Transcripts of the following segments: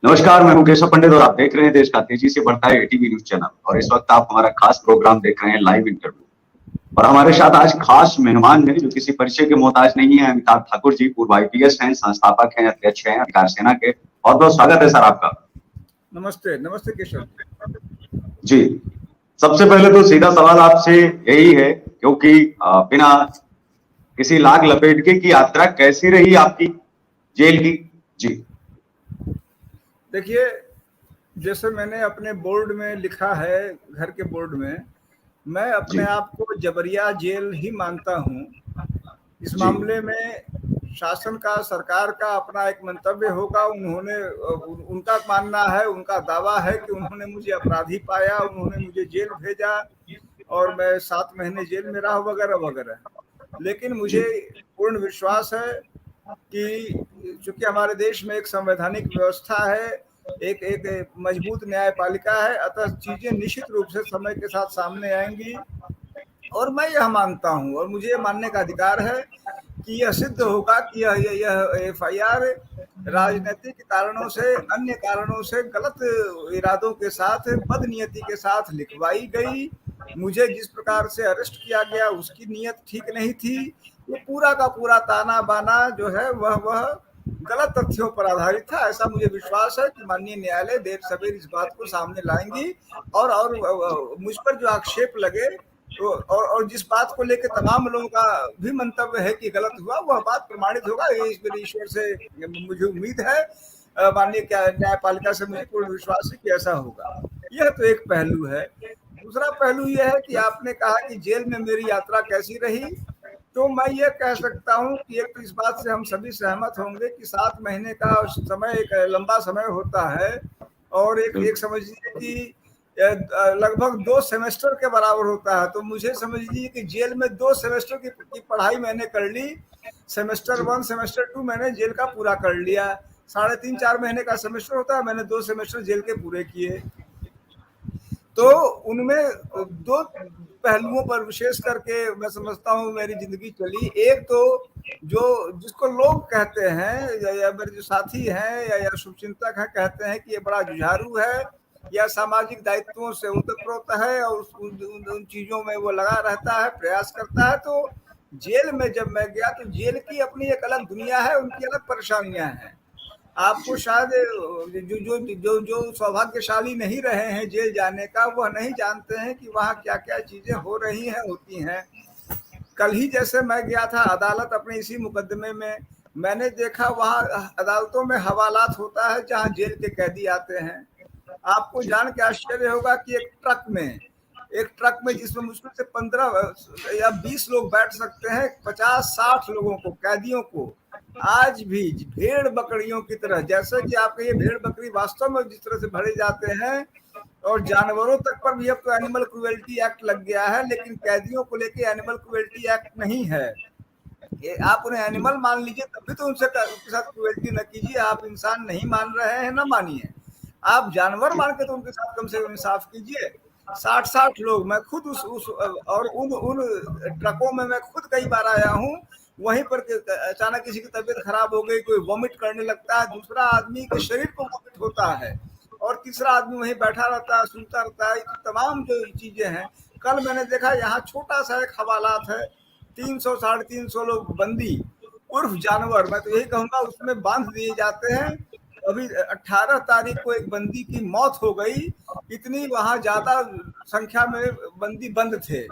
नमस्कार, मैं हूं केशव पंडित और आप देख रहे हैं देश का तेजी से बढ़ता है एटीवी न्यूज चैनल। और इस वक्त आप हमारा खास प्रोग्राम देख रहे हैं, लाइव इंटरव्यू। और हमारे साथ आज खास मेहमान हैं जो किसी परिचय के मोहताज नहीं है। अमिताभ ठाकुर जी पूर्व आईपीएस हैं, संस्थापक हैं, अध्यक्ष हैं अधिकार सेना के। बहुत बहुत स्वागत है सर आपका। नमस्ते। नमस्ते केशव जी, सबसे पहले तो सीधा सवाल आपसे यही है, क्योंकि बिना किसी लाग लपेट के की यात्रा कैसी रही आपकी जेल की? जी देखिए, जैसे मैंने अपने बोर्ड में लिखा है, घर के बोर्ड में, मैं अपने जी आप को जबरिया जेल ही मानता हूँ। इस जी मामले में शासन का, सरकार का अपना एक मंतव्य होगा। उनका मानना है, उनका दावा है कि उन्होंने मुझे अपराधी पाया, उन्होंने मुझे जेल भेजा और मैं 7 महीने जेल में रहा, वगैरह वगैरह। लेकिन मुझे जी पूर्ण विश्वास है कि चूंकि हमारे देश में एक संवैधानिक व्यवस्था है, एक एक मजबूत न्यायपालिका है, अतः चीजें निश्चित रूप से समय के साथ सामने आएंगी। और मैं यह मानता हूं और मुझे मानने का अधिकार है कि यह सिद्ध होगा कि यह एफआईआर राजनीतिक कारणों से, अन्य कारणों से, गलत इरादों के साथ, बदनीयती के साथ लिखवाई गई। मुझे जिस प्रकार से अरेस्ट किया गया उसकी नीयत ठीक नहीं थी। ये पूरा का पूरा ताना बाना जो है वह गलत तथ्यों पर आधारित था। ऐसा मुझे विश्वास है कि माननीय न्यायालय देर सवेर इस बात को सामने लाएंगी। और मुझ पर जो आक्षेप लगे तो और जिस बात को लेकर तमाम लोगों का भी मंतव्य है कि गलत हुआ, वह बात प्रमाणित होगा। ईश्वर से मुझे उम्मीद है, माननीय न्यायपालिका से मुझे पूर्ण विश्वास है कि ऐसा होगा। यह तो एक पहलू है। दूसरा पहलू यह है कि आपने कहा कि जेल में मेरी यात्रा कैसी रही। तो मैं ये कह सकता हूँ कि एक तो इस बात से हम सभी सहमत होंगे कि 7 महीने का समय एक लंबा समय होता है। और एक बिल्कुल। समझिए कि लगभग 2 सेमेस्टर के बराबर होता है। तो मुझे समझिए कि जेल में 2 सेमेस्टर की पढ़ाई मैंने कर ली। सेमेस्टर 1, सेमेस्टर 2 मैंने जेल का पूरा कर लिया। 3.5-4 महीने का सेमेस्टर होता है, मैंने 2 सेमेस्टर जेल के पूरे किए। तो उनमें 2 पहलुओं पर विशेष करके मैं समझता हूँ मेरी जिंदगी चली। एक तो जो जिसको लोग कहते हैं या मेरे जो साथी हैं या शुभचिंतक हैं, कहते हैं कि ये बड़ा जुझारू है या सामाजिक दायित्वों से ओतप्रोत है और उन चीजों में वो लगा रहता है, प्रयास करता है। तो जेल में जब मैं गया तो जेल की अपनी एक अलग दुनिया है, उनकी अलग परेशानियां हैं। आपको जी शायद जो जो जो जो सौभाग्यशाली नहीं रहे हैं जेल जाने का, वह नहीं जानते हैं कि वहाँ क्या क्या चीजें हो रही हैं, होती हैं। कल ही जैसे मैं गया था अदालत अपने इसी मुकदमे में, मैंने देखा वहाँ अदालतों में हवालात होता है जहाँ जेल के कैदी आते हैं। आपको जी जान के आश्चर्य होगा कि एक ट्रक में जी जिसमें मुश्किल से 15 या 20 लोग बैठ सकते हैं, 50-60 लोगों को, कैदियों को आज भी भेड़ बकरियों की तरह, जैसे कि आपके ये भेड़ बकरी वास्तव में जिस तरह से भरे जाते हैं। और जानवरों तक पर भी अब तो एनिमल क्रुएल्टी एक्ट लग गया है, लेकिन कैदियों को लेके एनिमल क्रुएल्टी एक्ट नहीं है। ये आप उन्हें जी एनिमल मान लीजिए तब भी तो उनके साथ क्रुएल्टी न कीजिए। आप इंसान नहीं मान रहे हैं, न मानिए। आप जानवर जी मान के तो उनके साथ कम से कम इंसाफ कीजिए। 60-60 लोग, मैं खुद उस और उन उन ट्रकों में मैं खुद कई बार आया हूँ। वहीं पर अचानक किसी की तबीयत खराब हो गई, कोई वॉमिट करने लगता है, दूसरा आदमी के शरीर को वॉमिट होता है और तीसरा आदमी वहीं बैठा रहता है, सुनता रहता है। तो तमाम जो चीजें हैं, कल मैंने देखा यहाँ छोटा सा एक हवालात है, 300-350 लोग बंदी उर्फ जानवर, मैं तो यही कहूंगा, उसमें बांध दिए जाते हैं। अभी 18 तारीख को एक बंदी की मौत हो गई। इतनी वहां ज्यादा संख्या में बंदी बंद थे।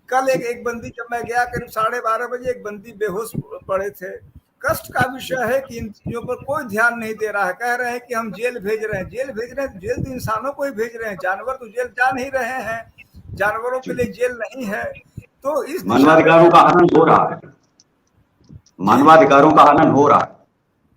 कल एक जी एक बंदी, जब मैं गया करीब 12:30 बजे, एक बंदी बेहोश पड़े थे। कष्ट का विषय है कि इन चीजों पर कोई ध्यान नहीं दे रहा है। कह रहे हैं कि हम जेल भेज रहे हैं, जेल भेज रहे हैं, जेल तो इंसानों को ही भेज रहे हैं, जानवर तो जेल जा नहीं रहे हैं। जानवरों के जी लिए जेल नहीं है। तो इस दिशा में मानवाधिकारों का हनन हो रहा है। जी, मानवाधिकारों का हनन हो रहा है।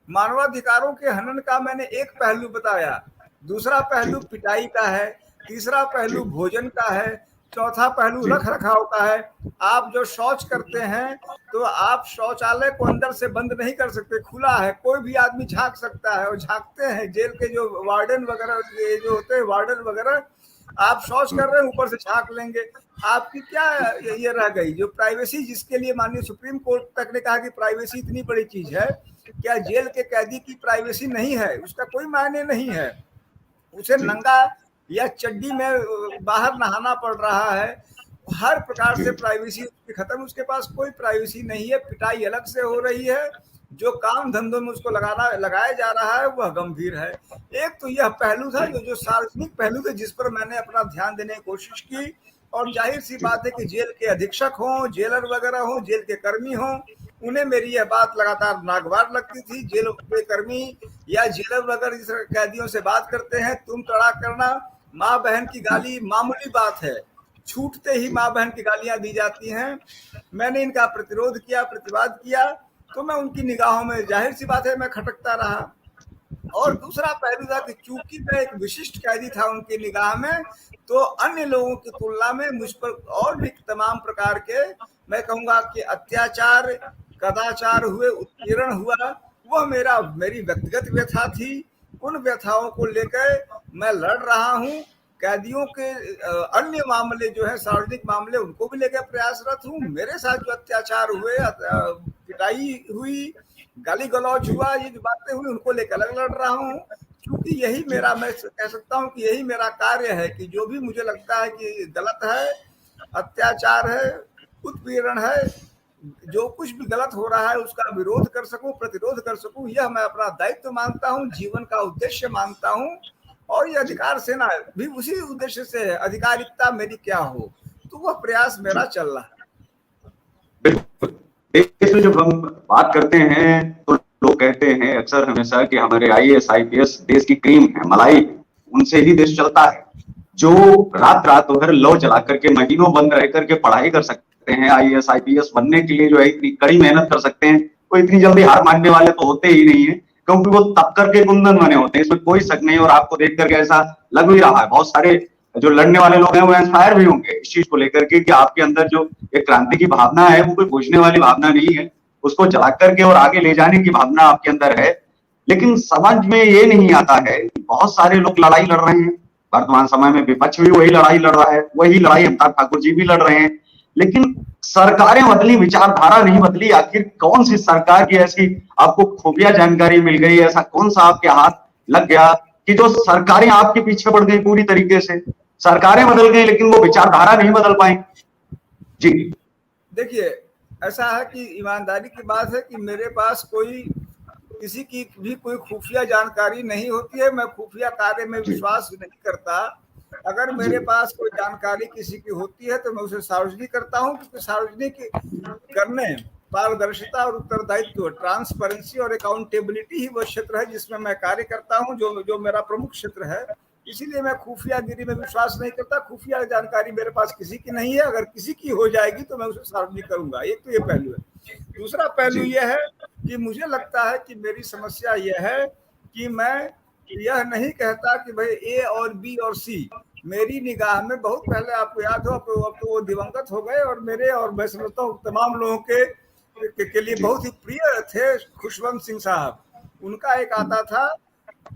मानवाधिकारों के हनन का मैंने एक पहलू बताया। दूसरा जी पहलू पिटाई का है। तीसरा जी पहलू भोजन का है। चौथा पहलू जी रख रखाव का है। आप जो शौच करते हैं, तो आप शौचालय को अंदर से बंद नहीं कर सकते, खुला है, कोई भी आदमी झांक सकता है। और झांकते हैं जेल के जो वार्डन वगैरह, ये जो होते हैं वार्डन वगैरह, आप शौच कर रहे हैं, ऊपर से झांक लेंगे। आपकी क्या ये रह गई जो प्राइवेसी, जिसके लिए माननीय सुप्रीम कोर्ट तक ने कहा कि प्राइवेसी इतनी बड़ी चीज है, क्या जेल के कैदी की प्राइवेसी नहीं है? उसका कोई मायने नहीं है। उसे जी नंगा या चड्डी में बाहर नहाना पड़ रहा है। हर प्रकार जी से प्राइवेसी उसकी खत्म, उसके पास कोई प्राइवेसी नहीं है। पिटाई अलग से हो रही है, जो काम धंधों में उसको लगाया जा रहा है वह गंभीर है। एक तो यह पहलू था जो सार्वजनिक पहलू थे, जिस पर मैंने अपना ध्यान देने की कोशिश की। और जाहिर सी जी बात है कि जेल के अधीक्षक हों, जेलर वगैरह हों, जेल के कर्मी हों, उन्हें मेरी यह बात लगातार नागवार लगती थी। जेल के कर्मी या जेलर वगैरह जिस कैदियों से बात करते हैं, तुम तड़ाक करना, माँ बहन की गाली मामूली बात है, छूटते ही माँ बहन की गालियां दी जाती हैं। मैंने इनका प्रतिरोध किया, प्रतिवाद किया, तो मैं उनकी निगाहों में जाहिर सी बात है मैं खटकता रहा। और जी दूसरा पहलू था कि चूंकि मैं एक विशिष्ट कैदी था उनकी निगाह में, तो अन्य लोगों की तुलना में मुझ पर और भी तमाम प्रकार के, मैं कहूंगा कि अत्याचार, कदाचार हुए, उत्पीड़न हुआ। वह मेरी व्यक्तिगत व्यथा थी। उन व्यथाओं को लेकर मैं लड़ रहा हूं। कैदियों के अन्य मामले जो है, सार्वजनिक मामले, उनको भी लेकर प्रयासरत हूँ। मेरे साथ जो अत्याचार हुए, पिटाई हुई, गाली गलौज हुआ, ये जो बातें हुई, उनको लेकर अलग लड़ रहा हूँ। क्योंकि यही जी मेरा, मैं कह सकता हूँ कि यही मेरा कार्य है कि जो भी मुझे लगता है कि गलत है, अत्याचार है, उत्पीड़न है, जो कुछ भी गलत हो रहा है उसका विरोध कर सकूं, प्रतिरोध कर सकूं, यह मैं अपना दायित्व मानता हूं, जीवन का उद्देश्य मानता हूं। और ये जी अधिकार सेना भी उसी उद्देश्य से है, अधिकारिकता मेरी क्या हो, तो वह प्रयास मेरा जी चल रहा है। बिल्कुल। देश में जब हम बात करते हैं तो लोग कहते हैं अक्सर हमेशा कि हमारे आईएएस आईपीएस देश की क्रीम है, मलाई है, उनसे ही देश चलता है। जो रात रात भर लौ जला करके महीनों बंद रह करके पढ़ाई कर सकते हैं, आईएएस आईपीएस बनने के लिए जो है इतनी कड़ी मेहनत कर सकते हैं, वो इतनी जल्दी हार मानने वाले तो होते ही नहीं है, क्योंकि वो तप करके कुंदन बने होते हैं, इसमें कोई शक नहीं। और आपको देख करके ऐसा लग भी रहा है, बहुत सारे जो लड़ने वाले लोग हैं वो इंस्पायर भी होंगे इस चीज को लेकर के कि आपके अंदर जो एक क्रांति की भावना है वो कोई बुझने वाली भावना नहीं है, उसको जला करके और आगे ले जाने की भावना आपके अंदर है। लेकिन समझ में ये नहीं आता है कि बहुत सारे लोग लड़ाई लड़ रहे हैं, वर्तमान समय में विपक्ष भी वही लड़ाई लड़ रहा है, वही लड़ाई अमिताभ ठाकुर जी भी लड़ रहे हैं, लेकिन सरकारें बदली, विचारधारा नहीं बदली। आखिर कौन सी सरकार की ऐसी आपको खुफिया जानकारी मिल गई, ऐसा कौन सा आपके हाथ लग गया कि जो सरकारें आपके पीछे पड़ गई पूरी तरीके से? सरकारें बदल गई लेकिन वो विचारधारा नहीं बदल पाई। जी देखिए, ऐसा है कि ईमानदारी की बात है कि मेरे पास कोई किसी की भी कोई खुफिया जानकारी नहीं होती है। मैं खुफिया कार्य में जी विश्वास नहीं करता। अगर जी मेरे पास कोई जानकारी किसी की होती है तो मैं उसे सार्वजनिक करता हूँ, क्योंकि सार्वजनिक करने पारदर्शिता और उत्तरदायित्व, ट्रांसपेरेंसी और अकाउंटेबिलिटी ही वह क्षेत्र है जिसमें मैं कार्य करता हूँ, जो जो मेरा प्रमुख क्षेत्र है। इसीलिए मैं खुफियागिरी में विश्वास नहीं करता। खुफिया जानकारी मेरे पास किसी की नहीं है। अगर किसी की हो जाएगी तो मैं उसे सार्वजनिक करूंगा। एक तो ये पहलू है। दूसरा पहलू जी यह है कि मुझे लगता है कि मेरी समस्या यह है कि मैं यह नहीं कहता कि भाई ए और बी और सी। मेरी निगाह में बहुत पहले, आपको याद हो, अब तो वो दिवंगत हो गए, और मेरे और मैं समझता हूँ तमाम लोगों के लिए जी बहुत ही प्रिय थे खुशवंत सिंह साहब। उनका एक आता था,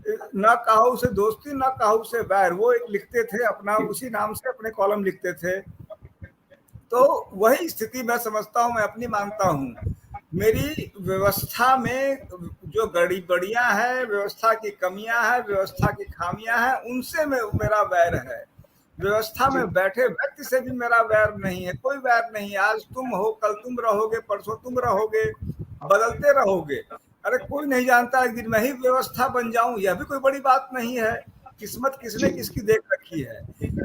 न काहू से दोस्ती न काहू से बैर, वो एक लिखते थे अपना, उसी नाम से अपने कॉलम लिखते थे। तो वही स्थिति मैं समझता हूँ, मैं अपनी मानता हूँ। मेरी व्यवस्था में जो गड़बड़ियां हैं, व्यवस्था की कमियां हैं, व्यवस्था की खामियां हैं, उनसे मेरा वैर है। व्यवस्था जी में बैठे व्यक्ति से भी मेरा वैर नहीं है, कोई वैर नहीं। आज तुम हो, कल तुम रहोगे, परसों तुम रहोगे, बदलते रहोगे। अरे कोई नहीं जानता एक दिन मैं ही व्यवस्था बन जाऊं, यह भी कोई बड़ी बात नहीं है। किस्मत किसने जी किसकी देख रखी है।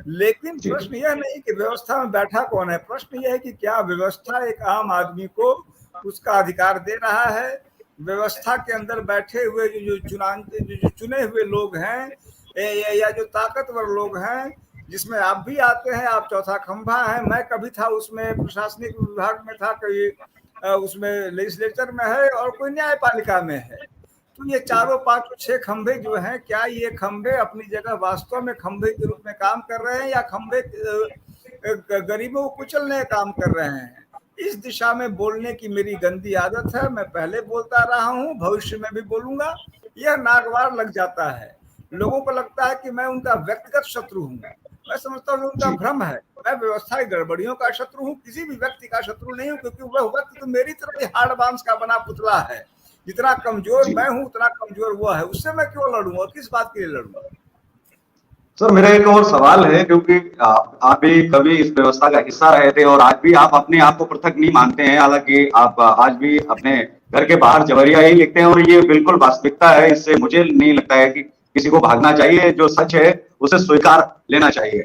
लेकिन जी प्रश्न यह नहीं कि व्यवस्था में बैठा कौन है, प्रश्न यह है कि क्या व्यवस्था एक आम आदमी को उसका अधिकार दे रहा है। व्यवस्था के अंदर बैठे हुए जो चुने हुए लोग हैं, या जो ताकतवर लोग हैं, जिसमें आप भी आते हैं, आप चौथा खंभा है। मैं कभी था उसमें, प्रशासनिक विभाग में था, कभी उसमें लेजिस्लेचर में है, और कोई न्यायपालिका में है। तो ये चारों पांच छह खंभे जो हैं, क्या ये खंभे अपनी जगह वास्तव में खंभे के रूप में काम कर रहे हैं, या खंभे गरीबों को कुचलने का काम कर रहे हैं? इस दिशा में बोलने की मेरी गंदी आदत है। मैं पहले बोलता रहा हूं, भविष्य में भी बोलूंगा। यह नागवार लग जाता है, लोगों को लगता है कि मैं उनका व्यक्तिगत शत्रु हूं। मैं समझता हूँ उनका जी भ्रम है। मैं व्यवस्था की गड़बड़ियों का शत्रु हूँ, किसी भी व्यक्ति का शत्रु नहीं हूँ, क्योंकि वह व्यक्ति तो मेरी तरह ही हाड़ मांस का बना पुतला है। जितना कमजोर जी मैं हूँ उतना कमजोर वो है, उससे मैं क्यों लड़ूं और किस बात के लिए लड़ूं? सर, मेरा एक और सवाल है, क्योंकि आप भी कभी इस व्यवस्था का हिस्सा रहे थे और आज भी आप अपने आप को पृथक नहीं मानते हैं। हालांकि आप आज भी अपने घर के बाहर जबरिया ही लिखते हैं और ये बिल्कुल वास्तविकता है। इससे मुझे नहीं लगता है कि किसी को भागना चाहिए। जो सच है उसे स्वीकार लेना चाहिए।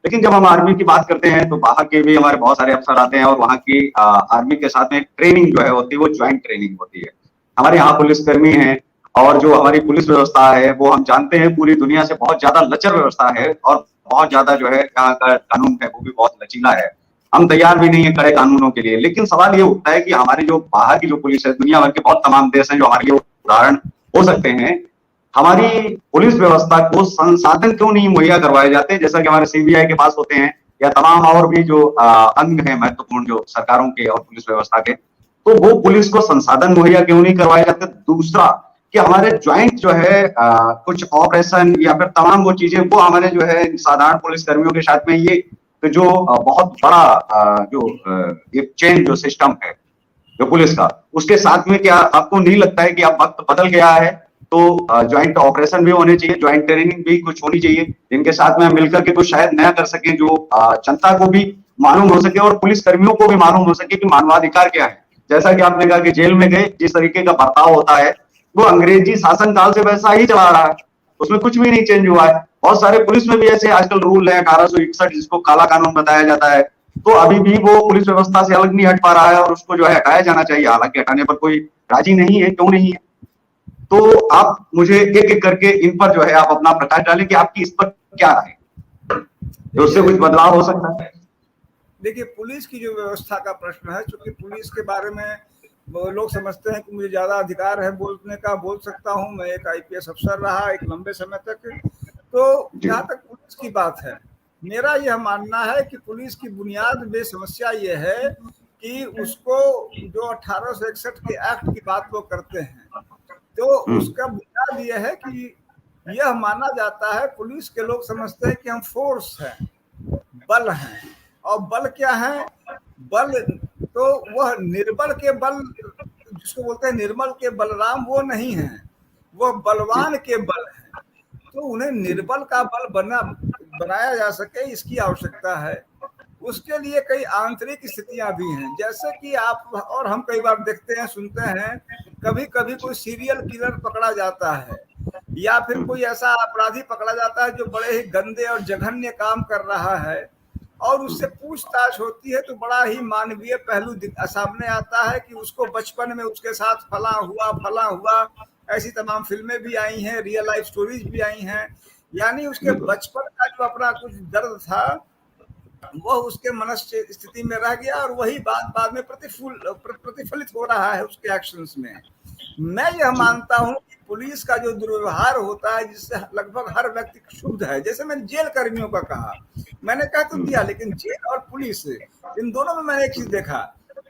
लेकिन जब हम आर्मी की बात करते हैं तो बाहर के भी हमारे बहुत सारे अफसर आते हैं और वहाँ की आर्मी के साथ में ट्रेनिंग जो है होती है वो ज्वाइंट ट्रेनिंग होती है। हमारे यहाँ पुलिसकर्मी हैं और जो हमारी पुलिस व्यवस्था है वो हम जानते हैं पूरी दुनिया से बहुत ज्यादा लचर व्यवस्था है और बहुत ज्यादा जो है यहाँ का कानून है वो भी बहुत लचीला है। हम तैयार भी नहीं है कड़े कानूनों के लिए। लेकिन सवाल ये उठता है कि हमारी जो बाहर की जो पुलिस है, दुनिया भर के बहुत तमाम देश हैं जो हमारे लिए उदाहरण हो सकते हैं। हमारी पुलिस व्यवस्था को संसाधन क्यों नहीं मुहैया करवाए जाते, जैसा कि हमारे सीबीआई के पास होते हैं या तमाम और भी जो अंग हैं महत्वपूर्ण जो सरकारों के और पुलिस व्यवस्था के, तो वो पुलिस को संसाधन मुहैया क्यों नहीं करवाए जाते। दूसरा कि हमारे ज्वाइंट जो है कुछ ऑपरेशन या फिर तमाम वो चीजें वो हमारे जो है साधारण पुलिस कर्मियों के साथ में ये जो बहुत बड़ा जो एक चेन जो सिस्टम है जो पुलिस का, उसके साथ में क्या आपको नहीं लगता है कि अब वक्त बदल गया है? तो ज्वाइंट ऑपरेशन भी होने चाहिए, ज्वाइंट ट्रेनिंग भी कुछ होनी चाहिए जिनके साथ में हम मिलकर के कुछ शायद नया कर सकें जो जनता को भी मालूम हो सके और पुलिस कर्मियों को भी मालूम हो सके कि मानवाधिकार क्या है। जैसा कि आपने कहा कि जेल में गए जिस तरीके का बर्ताव होता है वो अंग्रेजी शासन काल से वैसा ही चला रहा है, उसमें कुछ भी नहीं चेंज हुआ है। बहुत सारे पुलिस में भी ऐसे आजकल रूल है 1861 जिसको काला कानून बताया जाता है, तो अभी भी वो पुलिस व्यवस्था से अलग नहीं हट पा रहा है और उसको जो है हटाया जाना चाहिए। हालांकि हटाने पर कोई राजी नहीं है, क्यों नहीं है? तो आप मुझे एक एक करके इन पर जो है आप अपना प्रकाश डालें कि आपकी इस पर क्या राय है, तो उससे कुछ बदलाव हो सकता है। देखिए, पुलिस की जो व्यवस्था का प्रश्न है, चूंकि पुलिस के बारे में लोग समझते हैं कि मुझे ज्यादा अधिकार है बोलने का, बोल सकता हूं। मैं एक आईपीएस अफसर रहा एक लंबे समय तक। तो जी जहां तक पुलिस की बात है, मेरा यह मानना है कि पुलिस की बुनियाद में समस्या यह है कि उसको जो 1861 के एक्ट की बात वो करते हैं, तो उसका बुनियाद यह है कि यह माना जाता है, पुलिस के लोग समझते हैं कि हम फोर्स हैं, बल हैं। और बल क्या है? बल तो वह निर्बल के बल, जिसको बोलते हैं निर्मल के बलराम, वो नहीं है, वह जी बलवान के बल है। तो उन्हें निर्बल का बल बनाया जा सके, इसकी आवश्यकता है। उसके लिए कई आंतरिक स्थितियां भी हैं, जैसे कि आप और हम कई बार देखते हैं, सुनते हैं, कभी कभी कोई सीरियल किलर पकड़ा जाता है या फिर कोई ऐसा अपराधी पकड़ा जाता है जो बड़े ही गंदे और जघन्य काम कर रहा है, और उससे पूछताछ होती है तो बड़ा ही मानवीय पहलू सामने आता है कि उसको बचपन में उसके साथ फला हुआ। ऐसी तमाम फिल्में भी आई हैं, रियल लाइफ स्टोरीज भी आई हैं। यानी उसके बिल्कुल बचपन का जो अपना कुछ दर्द था वो उसके मनस्य स्थिति में रह गया और वही बात बाद में प्रतिफलित हो रहा है उसके एक्शंस में। मैं यह जी मानता हूं कि पुलिस का जो दुर्व्यवहार होता है, जिससे लगभग हर व्यक्ति क्षुब्ध है, जैसे मैंने जेल कर्मियों का कहा, मैंने कह तो दिया, लेकिन जेल और पुलिस इन दोनों में मैंने एक चीज देखा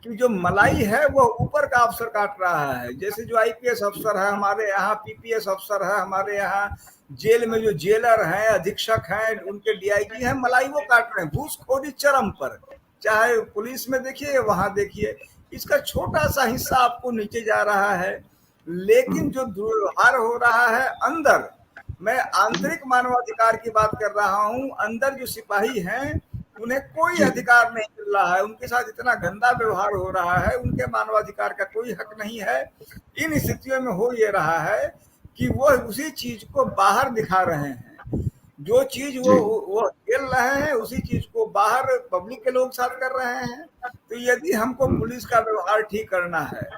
कि जो मलाई है वो ऊपर का अफसर काट रहा है। जैसे जो आईपीएस अफसर है हमारे यहाँ, पीपीएस अफसर है हमारे यहाँ, जेल में जो जेलर हैं, अधीक्षक हैं, उनके डीआईजी हैं, मलाई वो काट रहे हैं, घूसखोरी चरम पर। चाहे पुलिस में देखिए, वहां देखिए, इसका छोटा सा हिस्सा आपको नीचे जा रहा है। लेकिन जो दुर्व्यवहार हो रहा है अंदर, मैं आंतरिक मानवाधिकार की बात कर रहा हूं, अंदर जो सिपाही हैं उन्हें कोई जी अधिकार नहीं मिल रहा है, उनके साथ इतना गंदा व्यवहार हो रहा है, उनके मानवाधिकार का कोई हक नहीं है। इन स्थितियों में हो ये रहा है कि वो उसी चीज को बाहर दिखा रहे हैं, जो चीज जी वो खेल रहे हैं उसी चीज को बाहर पब्लिक के लोग साथ कर रहे हैं। तो यदि हमको पुलिस का व्यवहार ठीक करना है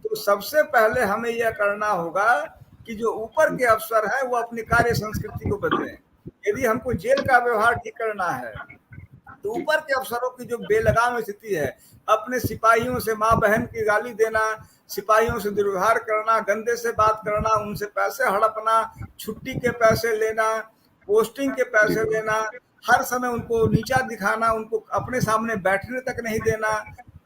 तो सबसे पहले हमें यह करना होगा कि जो ऊपर के अफसर हैं वो अपनी कार्य संस्कृति को बदलें। यदि हमको जेल का व्यवहार ठीक करना है तो जी ऊपर के अफसरों की जो बेलगाम स्थिति है, अपने सिपाहियों से माँ बहन की गाली देना, सिपाहियों से दुर्व्यवहार करना, गंदे से बात करना, उनसे पैसे हड़पना, छुट्टी के पैसे लेना, पोस्टिंग के जी पैसे लेना, हर समय उनको नीचा दिखाना, उनको अपने सामने बैठने तक नहीं देना,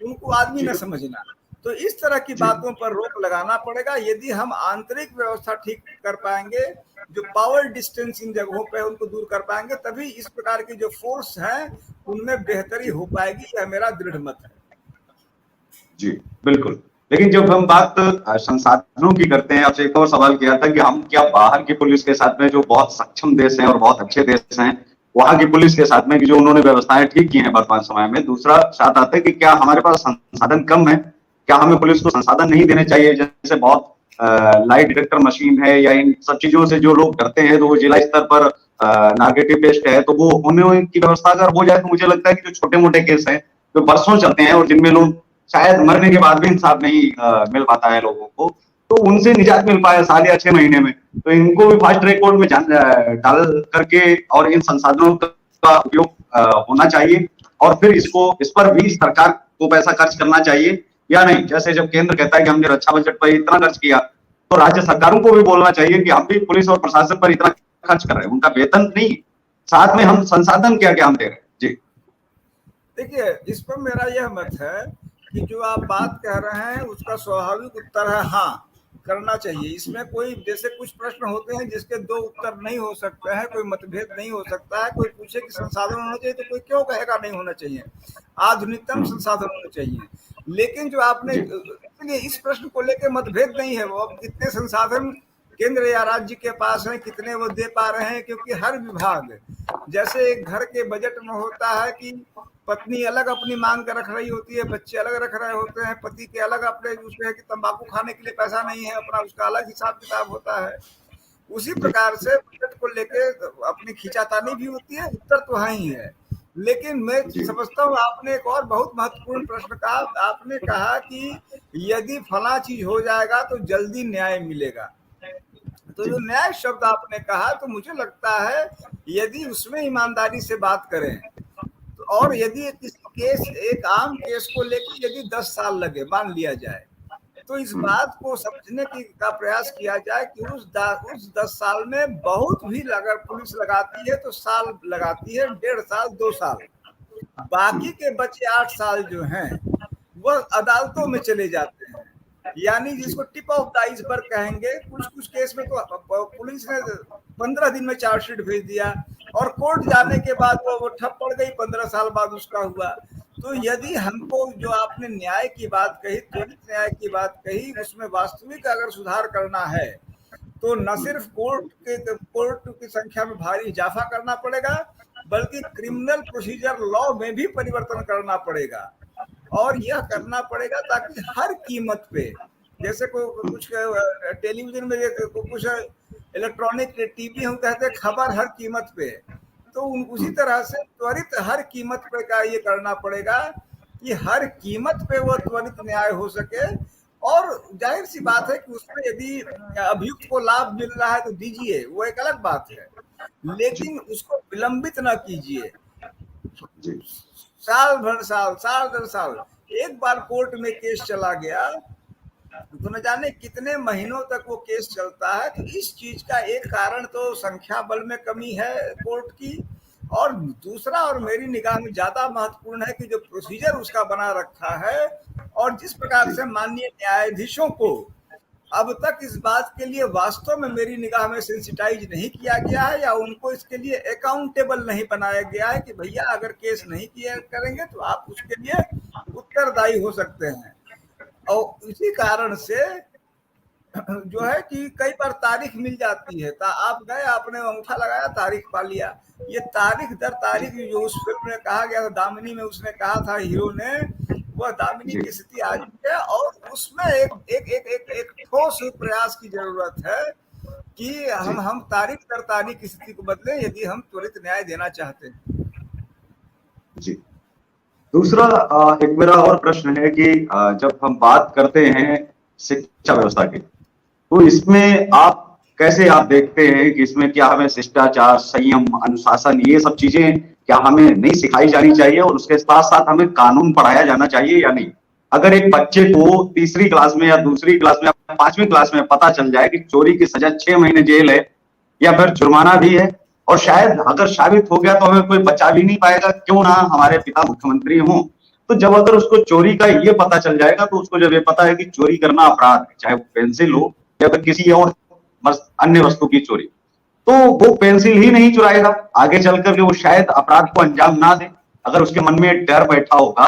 उनको आदमी न जी समझना। तो इस तरह की जी बातों पर रोक लगाना पड़ेगा। यदि हम आंतरिक व्यवस्था ठीक कर पाएंगे, जो पावर डिस्टेंस इन जगहों पे उनको दूर कर पाएंगे, तभी इस प्रकार की जो फोर्स है उनमें बेहतरी हो पाएगी। यह मेरा दृढ़ मत है। जी बिल्कुल। लेकिन जब हम बात संसाधनों की करते हैं, आपसे एक और सवाल किया था कि हम क्या बाहर की पुलिस के साथ में, जो बहुत सक्षम देश हैं और बहुत अच्छे देश हैं, वहां की पुलिस के साथ में कि जो उन्होंने व्यवस्थाएं ठीक की हैं वर्तमान समय में, दूसरा साथ आता है कि क्या हमारे पास संसाधन कम है, क्या हमें पुलिस को संसाधन नहीं देने चाहिए? जैसे बहुत लाइट डिटेक्टर मशीन है या इन सब चीजों से जो लोग डरते हैं, तो वो जिला स्तर पर नार्कोटिक टेस्ट है, तो वो होने की व्यवस्था अगर हो जाए तो मुझे लगता है कि जो छोटे मोटे केस हैं जो बरसों चलते हैं और जिनमें लोग शायद मरने के बाद भी इंसाफ नहीं मिल पाता है लोगों को, तो उनसे निजात मिल पाए साल या 6 महीने में। तो इनको भी फास्ट ट्रैक कोर्ट में डाल करके और इन संसाधनों का उपयोग होना चाहिए, और फिर इस पर भी सरकार को पैसा खर्च करना चाहिए या नहीं? जैसे जब केंद्र कहता है कि हमने रक्षा बजट पर इतना खर्च किया, तो राज्य सरकारों को भी बोलना चाहिए कि हम भी पुलिस और प्रशासन पर इतना खर्च कर रहे हैं, उनका वेतन नहीं, साथ में हम संसाधन क्या क्या हम दे रहे हैं। जी देखिए, इस पर मेरा यह मत है कि जो आप बात कह रहे हैं उसका स्वाभाविक उत्तर है हाँ, करना चाहिए। इसमें कोई, जैसे कुछ प्रश्न होते हैं जिसके दो उत्तर नहीं हो सकते हैं, कोई मतभेद नहीं हो सकता है। कोई पूछे कि संसाधन होना चाहिए तो कोई क्यों कहेगा नहीं होना चाहिए? आधुनिकतम संसाधन होने चाहिए। लेकिन जो आपने, इसलिए इस प्रश्न को लेकर मतभेद नहीं है। वो अब कितने संसाधन केंद्र या राज्य के पास हैं, कितने वो दे पा रहे हैं, क्योंकि हर विभाग, जैसे एक घर के बजट में होता है कि पत्नी अलग अपनी मांग कर रख रही होती है, बच्चे अलग रख रहे होते हैं, पति के अलग अपने उसमें है कि तंबाकू खाने के लिए पैसा नहीं है, अपना उसका अलग हिसाब किताब होता है। उसी प्रकार से बजट को लेके अपनी खींचातानी भी होती है। उत्तर तो हाँ ही है। लेकिन मैं समझता हूँ आपने एक और बहुत महत्वपूर्ण प्रश्न कहा। आपने कहा कि यदि फला चीज हो जाएगा तो जल्दी न्याय मिलेगा। तो जो न्याय शब्द आपने कहा, तो मुझे लगता है यदि उसमें ईमानदारी से बात करें, और यदि एक आम केस को लेकर यदि 10 साल लगे मान लिया जाए, तो इस बात को समझने का प्रयास किया जाए कि उस 10 साल में बहुत भी अगर पुलिस लगाती है तो साल लगाती है, 1.5 साल 2 साल, बाकी के बचे 8 साल जो हैं वह अदालतों में चले जाते हैं। यानी जिसको टिप ऑफ द आइसबर्ग कहेंगे। कुछ केस में तो पुलिस ने 15 दिन में चार्जशीट भेज दिया और कोर्ट जाने के बाद वो ठप पड़ गई, 15 साल बाद उसका हुआ। तो यदि हमको जो आपने न्याय की बात कही, त्वरित न्याय की बात कही, उसमें वास्तविक अगर सुधार करना है तो न सिर्फ कोर्ट की संख्या में भारी इजाफा करना पड़ेगा, बल्कि क्रिमिनल प्रोसीजर लॉ में भी परिवर्तन करना पड़ेगा। और यह करना पड़ेगा ताकि हर कीमत पे, जैसे कुछ टेलीविजन में कुछ इलेक्ट्रॉनिक टीवी हम कहते हैं खबर हर कीमत पे, तो उसी तरह से त्वरित हर कीमत पे का ये करना पड़ेगा कि हर कीमत पे वो त्वरित न्याय हो सके। और जाहिर सी बात है कि उसमें यदि अभियुक्त को लाभ मिल रहा है तो दीजिए, वो एक अलग बात है, लेकिन उसको विलंबित ना कीजिए। साल भर साल एक बार कोर्ट में केस चला गया तो न जाने कितने महीनों तक वो केस चलता है। तो इस चीज का एक कारण तो संख्या बल में कमी है कोर्ट की, और दूसरा और मेरी निगाह में ज्यादा महत्वपूर्ण है कि जो प्रोसीजर उसका बना रखा है, और जिस प्रकार से माननीय न्यायाधीशों को अब तक इस बात के लिए वास्तव में मेरी निगाह में सेंसिटाइज नहीं किया गया है, या उनको इसके लिए अकाउंटेबल नहीं बनाया गया है कि भैया अगर केस नहीं किया करेंगे तो आप उसके लिए उत्तरदायी हो सकते हैं। और इसी कारण से जो है कि कई बार तारीख मिल जाती है, आप गए, आपने अंगूठा लगाया, तारीख पा लिया। ये तारीख दर तारीख जो उस फिल्म में कहा गया था, दामिनी में उसने कहा था हीरो ने, वह दामिनी की स्थिति आज है। और उसमें एक ठोस प्रयास की जरूरत है कि हम तारीख दर तारीख की स्थिति को बदलें यदि हम त्वरित न्याय देना चाहते हैं। जी, दूसरा एक मेरा और प्रश्न है कि जब हम बात करते हैं शिक्षा व्यवस्था की, तो इसमें कैसे आप देखते हैं कि इसमें क्या हमें शिष्टाचार, संयम, अनुशासन, ये सब चीजें क्या हमें नहीं सिखाई जानी चाहिए, और उसके साथ साथ हमें कानून पढ़ाया जाना चाहिए या नहीं? अगर एक बच्चे को तीसरी क्लास में या दूसरी क्लास में या 5वीं क्लास में पता चल जाए कि चोरी की सजा 6 महीने जेल है या फिर जुर्माना भी है, और शायद अगर साबित हो गया तो हमें कोई बचा भी नहीं पाएगा, क्यों ना हमारे पिता मुख्यमंत्री हों, तो जब अगर उसको चोरी का ये पता चल जाएगा, तो उसको जब ये पता है कि चोरी करना अपराध है, चाहे वो पेंसिल हो या फिर किसी और अन्य वस्तु की चोरी, तो वो पेंसिल ही नहीं चुराएगा, आगे चल करके वो शायद अपराध को अंजाम ना दे। अगर उसके मन में एक डर बैठा होगा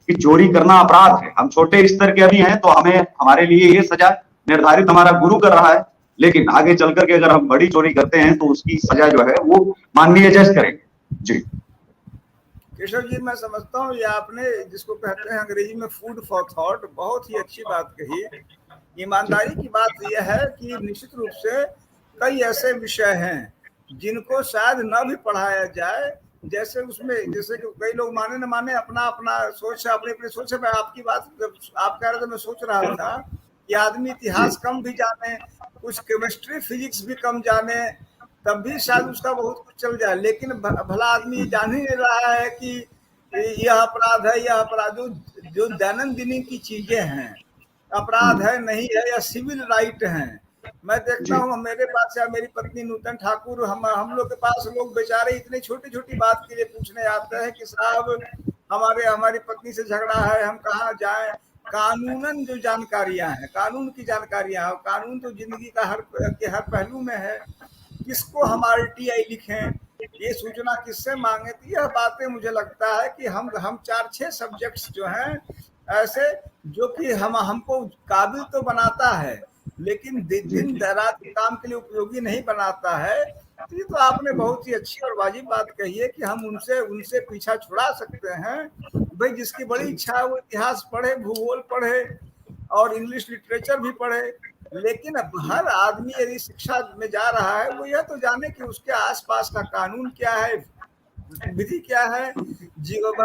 कि चोरी करना अपराध है, हम छोटे स्तर के अभी हैं तो हमें हमारे लिए ये सजा निर्धारित हमारा गुरु कर रहा है, लेकिन आगे चल करके अगर हम बड़ी चोरी करते हैं तो उसकी सजा जो है वो माननीय जज करेंगे। जी केशव जी, मैं समझता हूँ ये आपने जिसको कहते हैं अंग्रेजी में फूड फॉर थॉट, बहुत ही अच्छी बात कही। ईमानदारी की बात यह है कि निश्चित रूप से कई ऐसे विषय हैं जिनको शायद न भी पढ़ाया जाए, जैसे उसमें जैसे कि कई लोग माने न माने अपना अपना सोच है, अपनी अपनी सोच है। मैं आपकी बात जब आप कह रहे थे मैं सोच रहा था कि आदमी इतिहास कम भी जाने, कुछ केमिस्ट्री फिजिक्स भी कम जाने, तब भी शायद उसका बहुत कुछ चल जाए, लेकिन भला आदमी जान ही नहीं रहा है कि यह अपराध है, यह अपराध जो दैनंदिनी की चीजें हैं, अपराध है नहीं है या सिविल राइट है। मैं देखता हूँ मेरे पास या मेरी पत्नी नूतन ठाकुर, हम लोग के पास लोग बेचारे इतनी छोटी छोटी बात के लिए पूछने आते हैं कि साहब हमारी पत्नी से झगड़ा है, हम कहाँ जाएं। कानूनन जो जानकारियां हैं, कानून की जानकारियां, कानून तो जिंदगी का हर पहलू में है। किसको हम RTI लिखें, ये सूचना किससे मांगे, तो यह बातें मुझे लगता है कि हम 4-6 सब्जेक्ट्स जो हैं ऐसे, जो कि हमको काबिल तो बनाता है लेकिन दिन रात काम के लिए उपयोगी नहीं बनाता है। तो ये तो आपने बहुत ही अच्छी और वाजिब बात कही है कि हम उनसे पीछा छुड़ा सकते हैं। भाई जिसकी बड़ी इच्छा है वो इतिहास पढ़े, भूगोल पढ़े और इंग्लिश लिटरेचर भी पढ़े, लेकिन अब हर आदमी यदि शिक्षा में जा रहा है वो यह तो जाने कि उसके आसपास का कानून क्या है, विधि क्या है,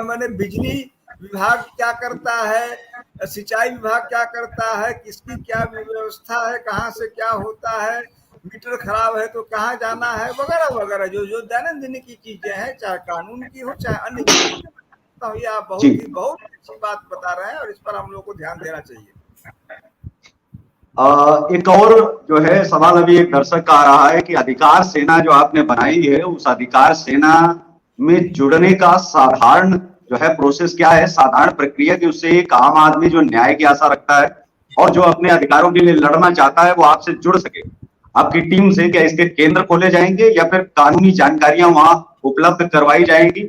मैंने बिजली विभाग क्या करता है, सिंचाई विभाग क्या करता है, किसकी क्या व्यवस्था है, कहाँ से क्या होता है, मीटर खराब है तो कहाँ जाना है, वगैरह वगैरह, जो दैनंदिन की चीजें हैं, चाहे कानून की हो चाहे अन्य चीजों की। तो ये आप बहुत अच्छी बात बता रहे हैं और इस पर हम लोग को ध्यान देना चाहिए। एक और जो है सवाल अभी एक दर्शक का आ रहा है कि अधिकार सेना जो आपने बनाई है, उस अधिकार सेना में जुड़ने का साधारण जो है प्रोसेस क्या है, साधारण प्रक्रिया की, उससे एक आम आदमी जो न्याय की आशा रखता है और जो अपने अधिकारों के लिए लड़ना चाहता है वो आपसे जुड़ सके आपकी टीम से, क्या इसके केंद्र खोले जाएंगे या फिर कानूनी जानकारियां वहां उपलब्ध करवाई जाएंगी?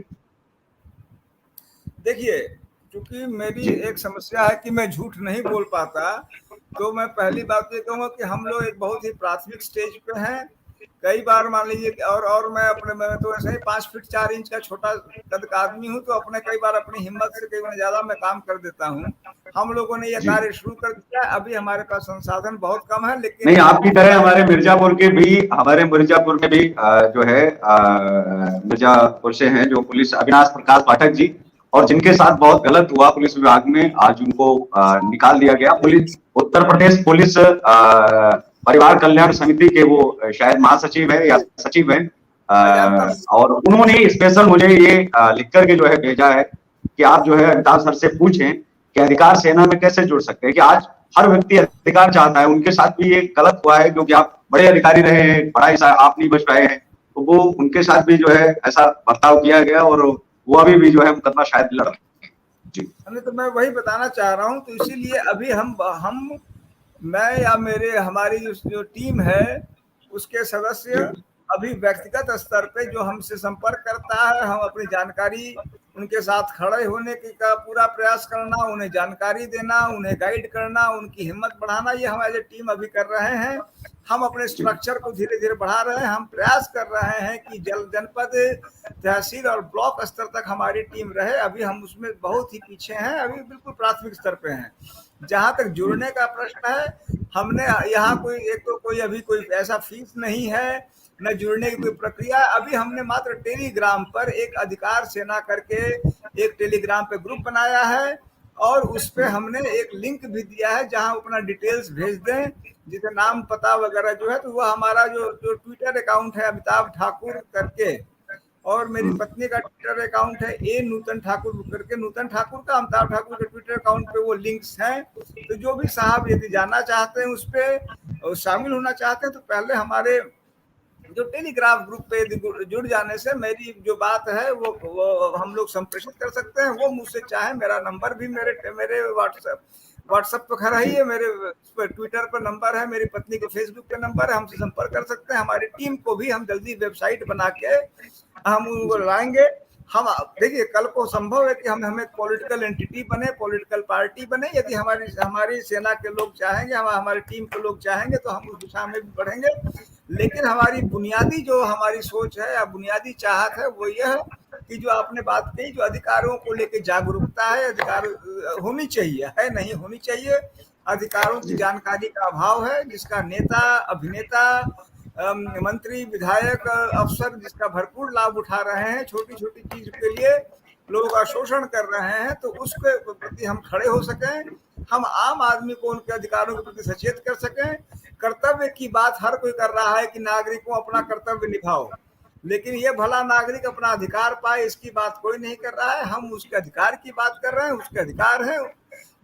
देखिए, क्योंकि मेरी एक समस्या है कि मैं झूठ नहीं बोल पाता, तो मैं पहली बात ये कहूँगा कि हम लोग एक बहुत ही प्राथमिक स्टेज पे हैं। कई बार मान लीजिए और मैं तो ऐसे ही 5 फीट 4 इंच का छोटा कद का आदमी हूँ, तो कई बार अपनी हिम्मत से कई बार ज्यादा मैं काम कर देता हूँ। हम लोगों ने यह कार्य शुरू कर दिया, अभी हमारे पास संसाधन बहुत कम है, लेकिन नहीं, आपकी तरह हमारे मिर्जापुर में भी जो है मिर्जापुर से हैं जो पुलिस, अविनाश प्रकाश पाठक जी, और जिनके साथ बहुत गलत हुआ पुलिस विभाग में, आज उनको निकाल दिया गया। पुलिस उत्तर प्रदेश पुलिस परिवार कल्याण समिति के वो शायद महासचिव है या सचिव है, और उन्होंने स्पेशल मुझे ये लिख करके जो है भेजा है कि आप जो है अमिताभ सर से पूछें कि अधिकार सेना में कैसे जुड़ सकते हैं, कि आज हर व्यक्ति अधिकार चाहता है, उनके साथ भी ये गलत हुआ है क्योंकि आप बड़े अधिकारी रहे हैं, पढ़ाई आप नहीं बच पाए हैं, तो वो उनके साथ भी जो है ऐसा बर्ताव किया गया और वो अभी भी जो है मुकदमा शायद लड़ रहे हैं। जी, तो मैं वही बताना चाह रहा हूँ। तो इसीलिए अभी मैं या हमारी जो टीम है उसके सदस्य अभी व्यक्तिगत स्तर पे जो हमसे संपर्क करता है, हम अपनी जानकारी उनके साथ खड़े होने का पूरा प्रयास करना, उन्हें जानकारी देना, उन्हें गाइड करना, उनकी हिम्मत बढ़ाना, ये हम एज ए टीम अभी कर रहे हैं। हम अपने स्ट्रक्चर को धीरे धीरे बढ़ा रहे हैं। हम प्रयास कर रहे हैं कि जनपद, तहसील और ब्लॉक स्तर तक हमारी टीम रहे। अभी हम उसमें बहुत ही पीछे हैं, अभी बिल्कुल प्राथमिक स्तर पे हैं। जहां तक जुड़ने का प्रश्न है, हमने यहाँ कोई अभी कोई ऐसा फीस नहीं है, न जुड़ने की कोई प्रक्रिया। अभी हमने मात्र टेलीग्राम पर एक अधिकार सेना करके एक टेलीग्राम पे ग्रुप बनाया है और उस पे हमने एक लिंक भी दिया है जहां अपना डिटेल्स भेज दें, जिसे नाम पता वगैरह जो है, तो वह हमारा जो ट्विटर अकाउंट है अमिताभ ठाकुर करके, और मेरी पत्नी का ट्विटर अकाउंट है ए नूतन ठाकुर करके, नूतन ठाकुर का अमिताभ ठाकुर के ट्विटर अकाउंट पे वो लिंक्स हैं। तो जो भी साहब यदि जाना चाहते हैं उस पे शामिल होना चाहते हैं, तो पहले हमारे जो टेलीग्राफ ग्रुप पे जुड़ जाने से मेरी जो बात है वो हम लोग संप्रेषित कर सकते हैं। वो मुझसे चाहे, मेरा नंबर भी मेरे व्हाट्सएप व्हाट्सएप तो खैर ही है, मेरे ट्विटर पर नंबर है, मेरी पत्नी के फेसबुक पे नंबर है, हमसे संपर्क कर सकते हैं। हमारी टीम को भी हम जल्दी वेबसाइट बना के हम उनको लाएंगे। हम देखिए कल को संभव है कि हम एक पॉलिटिकल एंटिटी बने, पॉलिटिकल पार्टी बने। यदि हमारी हमारी सेना के लोग चाहेंगे, हमारी टीम के लोग चाहेंगे तो हम उस दिशा में भी बढ़ेंगे। लेकिन हमारी बुनियादी जो हमारी सोच है या बुनियादी चाहत है वो यह है कि जो आपने बात कही, जो अधिकारों को लेकर जागरूकता है, अधिकार होनी चाहिए, है नहीं होनी चाहिए। अधिकारों की जानकारी का अभाव है, जिसका नेता, अभिनेता, मंत्री, विधायक, अफसर जिसका भरपूर लाभ उठा रहे हैं, छोटी छोटी चीज के लिए लोगों का शोषण कर रहे हैं, तो उसके प्रति हम खड़े हो सकें, हम आम आदमी को उनके अधिकारों के प्रति सचेत कर सकें। कर्तव्य की बात हर कोई कर रहा है कि नागरिकों अपना कर्तव्य निभाओ, लेकिन ये भला नागरिक अपना अधिकार पाए इसकी बात कोई नहीं कर रहा है। हम उसके अधिकार की बात कर रहे हैं। उसके अधिकार है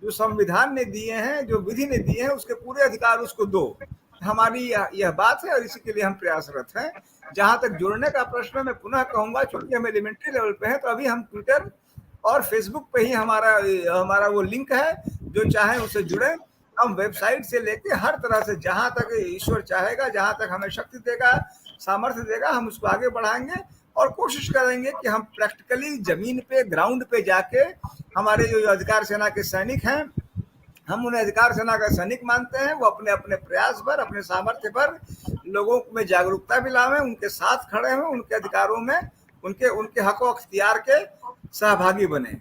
जो संविधान ने दिए हैं, जो विधि ने दिए हैं, उसके पूरे अधिकार उसको दो। हमारी यह बात है और इसी के लिए हम प्रयासरत हैं। जहां तक जुड़ने का प्रश्न, मैं पुनः कहूंगा, चूंकि हम एलिमेंट्री लेवल पे हैं तो अभी हम ट्विटर और फेसबुक पे ही हमारा वो लिंक है, जो चाहे उससे जुड़े। हम वेबसाइट से लेके हर तरह से जहां तक ईश्वर चाहेगा, जहां तक हमें शक्ति देगा, सामर्थ्य देगा, हम उसको आगे बढ़ाएंगे और कोशिश करेंगे कि हम प्रैक्टिकली जमीन पे, ग्राउंड पे जाके हमारे जो अधिकार सेना के सैनिक हैं, हम उन्हें अधिकार सेना का सैनिक मानते हैं, वो अपने अपने प्रयास पर, अपने सामर्थ्य पर लोगों में जागरूकता भी लाएं, उनके साथ खड़े हों, उनके अधिकारों में, उनके हक और अख्तियार के सहभागी बने।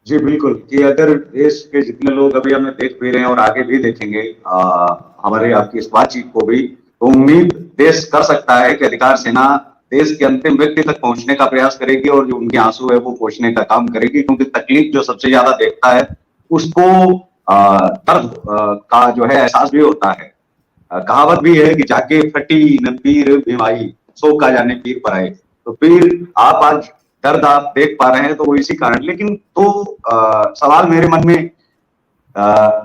जी बिल्कुल, कि अगर देश के जितने लोग अभी हमें देख भी रहे हैं और आगे भी देखेंगे हमारे आपकी इस बातचीत को भी, तो उम्मीद देश कर सकता है कि अधिकार सेना देश के अंतिम व्यक्ति तक पहुंचने का प्रयास करेगी और जो उनके आंसू है वो पोंछने का काम करेगी। क्योंकि तकलीफ जो सबसे ज्यादा देखता है उसको दर्द का जो है एहसास भी होता है। कहावत भी है कि जाके फटी न पीर बीमारी, सो का जाने पीर पर आए। तो पीर आप आज दर्द आप देख पा रहे हैं तो वो इसी कारण। लेकिन तो सवाल मेरे मन में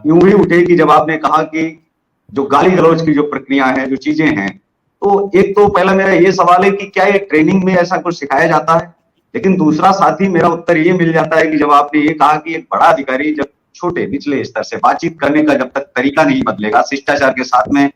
यूं ही उठे कि जब आपने कहा कि जो गाली गलौज की जो प्रक्रिया है, जो चीजें हैं, तो एक तो पहला मेरा ये सवाल है कि क्या ये ट्रेनिंग में ऐसा कुछ सिखाया जाता है? लेकिन दूसरा साथ ही मेरा उत्तर ये मिल जाता है कि जब आपने ये कहा कि एक बड़ा अधिकारी जब छोटे निचले स्तर से बातचीत करने का जब तक तरीका नहीं बदलेगा, शिष्टाचार के साथ में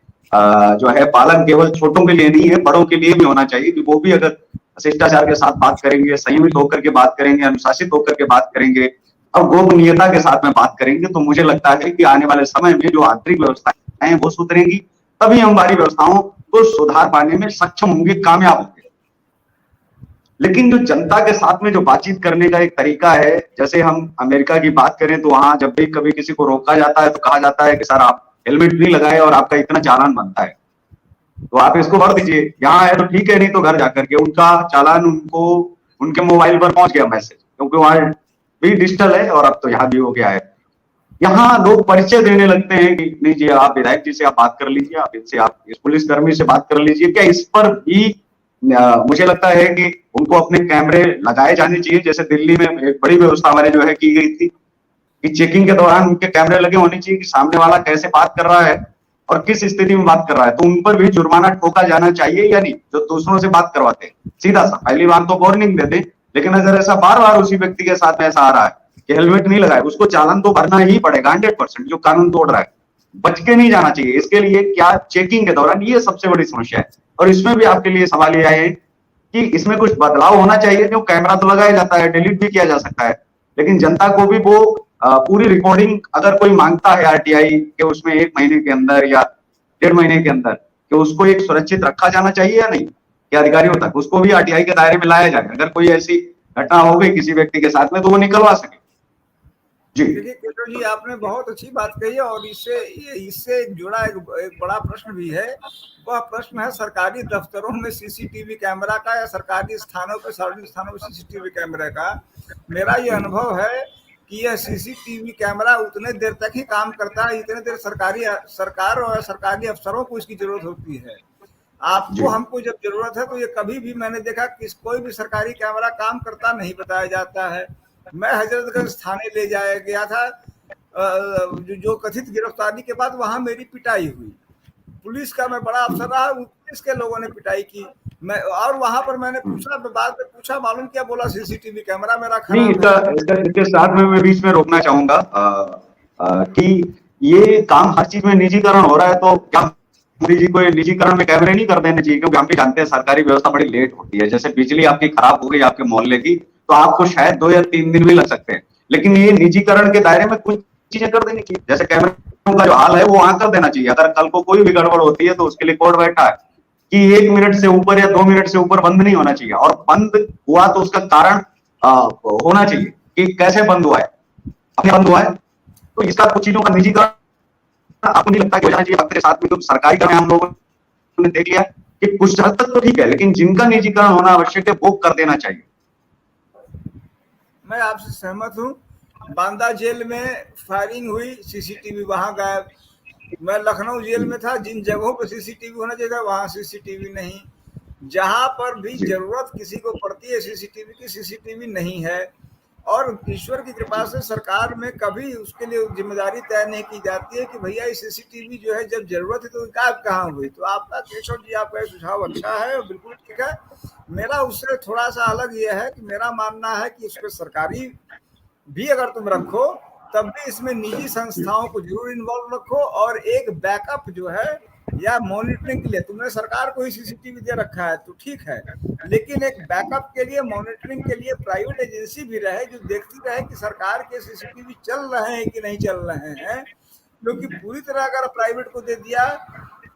जो है पालन केवल छोटों के लिए नहीं है, बड़ों के लिए भी होना चाहिए कि वो भी अगर शिष्टाचार के साथ बात करेंगे, संयमित होकर के बात करेंगे, अनुशासित होकर के बात करेंगे और गोपनीयता के साथ में बात करेंगे, तो मुझे लगता है कि आने वाले समय में जो आंतरिक व्यवस्थाएं हैं वो सुधरेंगी, तभी हम बाहरी व्यवस्थाओं को सुधार पाने में सक्षम होंगे, कामयाब होंगे। लेकिन जो जनता के साथ में जो बातचीत करने का एक तरीका है, जैसे हम अमेरिका की बात करें तो वहां जब भी कभी किसी को रोका जाता है तो कहा जाता है कि सर आप हेलमेट नहीं लगाए और आपका इतना चालान बनता है, तो आप इसको भर दीजिए। यहाँ है तो ठीक है, नहीं तो घर जाकर के उनका चालान उनको उनके मोबाइल पर पहुंच गया मैसेज, क्योंकि वहां भी डिजिटल है और अब तो यहाँ भी हो गया है। यहाँ लोग परिचय देने लगते हैं कि नहीं जी आप विधायक जी से आप बात कर लीजिए, आप इनसे, आप इस पुलिसकर्मी से बात कर लीजिए। क्या इस पर भी मुझे लगता है कि उनको अपने कैमरे लगाए जाने चाहिए? जैसे दिल्ली में एक बड़ी व्यवस्था हमारे जो है की गई थी कि चेकिंग के दौरान उनके कैमरे लगे होने चाहिए कि सामने वाला कैसे बात कर रहा है और किस स्थिति में बात कर रहा है, तो उन पर भी जुर्माना ठोका जाना चाहिए या नहीं, जो दूसरों से बात करवाते हैं। सीधा सा पहली बार तो वार्निंग देते, लेकिन अगर ऐसा बार बार उसी व्यक्ति के साथ में ऐसा आ रहा है कि हेलमेट नहीं लगाए, उसको चालान तो भरना ही पड़ेगा 100%, जो कानून तोड़ रहा है। बच के नहीं जाना चाहिए। इसके लिए क्या चेकिंग के दौरान, ये सबसे बड़ी समस्या है। और इसमें भी आपके लिए सवाल यह है कि इसमें कुछ बदलाव होना चाहिए। जो कैमरा तो लगाया जाता है, डिलीट भी किया जा सकता है, लेकिन जनता को भी वो पूरी रिकॉर्डिंग अगर कोई मांगता है आरटीआई के, उसमें 1 महीने के अंदर या 1.5 महीने के अंदर, कि उसको एक सुरक्षित रखा जाना चाहिए या नहीं, कि अधिकारियों तक उसको भी आरटीआई के दायरे में लाया जाए। अगर कोई ऐसी घटना हो गई किसी व्यक्ति के साथ में तो वो निकलवा सके। जी देखिए केशव जी, आपने बहुत अच्छी बात कही है और इससे जुड़ा एक बड़ा प्रश्न भी है। वह प्रश्न है सरकारी दफ्तरों में सीसीटीवी कैमरा का या सरकारी स्थानों पर, सार्वजनिक स्थानों पर सीसीटीवी कैमरे का। मेरा ये अनुभव है कि यह सीसीटीवी कैमरा उतने देर तक ही काम करता है जितने देर सरकार और सरकारी अफसरों को इसकी जरूरत होती है। आपको, हमको जब जरूरत है तो ये कभी भी मैंने देखा कि कोई भी सरकारी कैमरा काम करता नहीं बताया जाता है। मैं हजरतगंज थाने ले जाया गया था जो कथित गिरफ्तारी के बाद, वहां मेरी पिटाई हुई। पुलिस का मैं बड़ा अफसर रहा, पुलिस के लोगों ने पिटाई की। मैं और वहां पर मैंने पूछा, बाद में पूछा, मालूम क्या बोला, सीसीटीवी कैमरा मेरा नहीं, खराब है। इसके साथ में मैं बीच में रोकना चाहूंगा कि ये काम हर चीज में निजीकरण हो रहा है, तो क्या मोदी जी को निजीकरण में कैमरे नहीं कर देने चाहिए? क्योंकि हम भी जानते हैं सरकारी व्यवस्था बड़ी लेट होती है। जैसे बिजली आपकी खराब हो गई आपके मोहल्ले की, तो आपको शायद 2 या 3 दिन भी लग सकते हैं, लेकिन ये निजीकरण के दायरे में कुछ चीजें कर देनी चाहिए। जैसे कैमरों का जो हाल है वो वहां कर देना चाहिए। अगर कल को कोई भी गड़बड़ होती है तो उसके लिए कोर्ट बैठा है कि 1 मिनट से ऊपर या 2 मिनट से ऊपर बंद नहीं होना चाहिए, और बंद हुआ तो उसका कारण होना चाहिए कि कैसे बंद हुआ है, अपने बंद हुआ है। तो इसका कुछ चीजों का निजीकरण आपको नहीं लगता कि हो जाना चाहिए आपके साथ में? तो सरकारी काम हम लोगों ने देख लिया कि कुछ हद तक तो ठीक है, लेकिन जिनका निजीकरण होना आवश्यक है वो कर देना चाहिए। मैं आपसे सहमत हूँ। बांदा जेल में फायरिंग हुई, सीसीटीवी वहां गायब। मैं लखनऊ जेल में था, जिन जगहों पर सीसीटीवी होना चाहिए था वहां सीसीटीवी नहीं। जहां पर भी जरूरत किसी को पड़ती है सीसीटीवी की, सीसीटीवी नहीं है। और ईश्वर की कृपा से सरकार में कभी उसके लिए जिम्मेदारी तय नहीं की जाती है कि भैया ये सीसीटीवी जो है जब जरूरत है तो गायब कहाँ हुई। तो आपका केशव जी, आपका सुझाव अच्छा है, बिल्कुल ठीक है। मेरा उससे थोड़ा सा अलग ये है कि मेरा मानना है कि इसको सरकारी भी अगर तुम रखो तब भी इसमें निजी संस्थाओं को जरूर इन्वॉल्व रखो, और एक बैकअप जो है या मॉनिटरिंग के लिए तुमने सरकार को ही सीसीटीवी दे रखा है तो ठीक है, लेकिन एक बैकअप के लिए, मॉनिटरिंग के लिए प्राइवेट एजेंसी भी रहे जो देखती रहे कि सरकार के सीसीटीवी चल रहे हैं कि नहीं चल रहे हैं। क्योंकि पूरी तरह अगर प्राइवेट को दे दिया,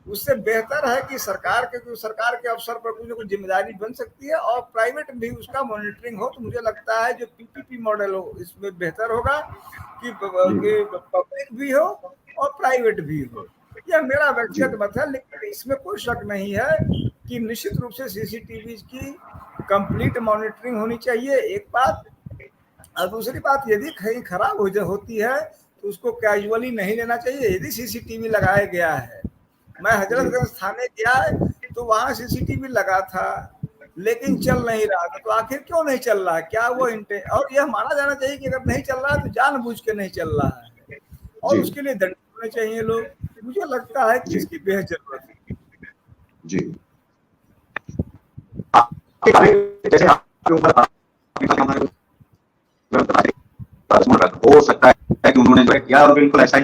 उससे बेहतर है कि सरकार के अफसर पर कुछ जिम्मेदारी बन सकती है और प्राइवेट भी उसका मॉनिटरिंग हो। तो मुझे लगता है जो पीपीपी मॉडल हो इसमें बेहतर होगा कि पब्लिक भी हो और प्राइवेट भी हो। यह मेरा व्यक्तिगत मत है, लेकिन इसमें कोई शक नहीं है कि निश्चित रूप से सीसीटीवी की कंप्लीट मॉनिटरिंग होनी चाहिए, एक बात। और दूसरी बात, यदि कहीं खराब होती है तो उसको कैजुअली नहीं लेना चाहिए। यदि सीसीटीवी लगाया गया है, मैं हजरतगंज थाने गया तो वहां सीसीटीवी लगा था लेकिन चल नहीं रहा था, तो आखिर क्यों नहीं चल रहा है? क्या वो और यह माना जाना चाहिए कि अगर नहीं चल रहा है तो जानबूझ के नहीं चल रहा है, और उसके लिए दंड होने चाहिए लोग। मुझे लगता है कि इसकी बेहद जरूरत है। जी, जैसे आपके ऊपर हो सकता है कि उन्होंने जो किया और बिल्कुल ऐसा ही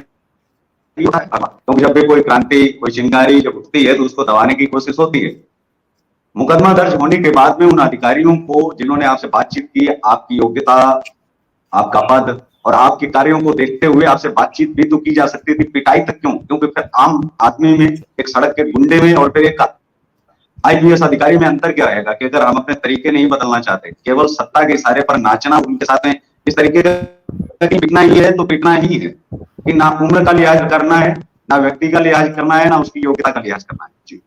होता है, क्योंकि जब भी कोई क्रांति, कोई चिंगारी जब उठती है तो उसको दबाने की कोशिश होती है। मुकदमा दर्ज होने के बाद में उन अधिकारियों को जिन्होंने आपसे बातचीत की, आपकी योग्यता, आपका पद और आपके कार्यों को देखते हुए आपसे बातचीत भी तो की जा सकती थी, पिटाई तक क्यों? क्योंकि फिर आम आदमी में, एक सड़क के गुंडे में और फिर एक आईपीएस अधिकारी में अंतर क्या रहेगा कि अगर हम अपने तरीके नहीं बदलना चाहते, केवल सत्ता के इशारे पर नाचना, उनके साथ में इस तरीके का पिटना ही है तो पिटना ही है, कि ना उम्र का लिहाज करना है, ना व्यक्ति का लिहाज करना है, ना उसकी योग्यता का लिहाज करना है। जी,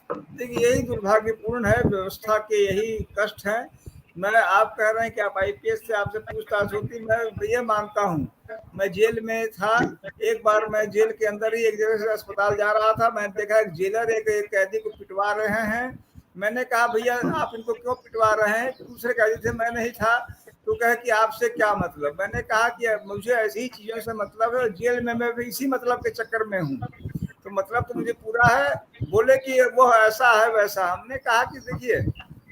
देखिए, यही दुर्भाग्यपूर्ण है, व्यवस्था के यही कष्ट है। मैं, आप कह रहे हैं कि आप आईपीएस से आपसे पूछताछ होती, मैं ये मानता हूँ। मैं जेल में था, एक बार मैं जेल के अंदर ही एक जगह से अस्पताल जा रहा था, मैंने देखा एक जेलर एक कैदी को पिटवा रहे हैं। मैंने कहा भैया आप इनको क्यों पिटवा रहे हैं? दूसरे कैदी थे, मैं नहीं था। तो कहे कि आपसे क्या मतलब? मैंने कहा कि मुझे ऐसी ही चीजों से मतलब है, जेल में मैं भी इसी मतलब के चक्कर में हूँ, तो मतलब तो मुझे पूरा है। बोले कि वो ऐसा है वैसा। हमने कहा कि देखिए,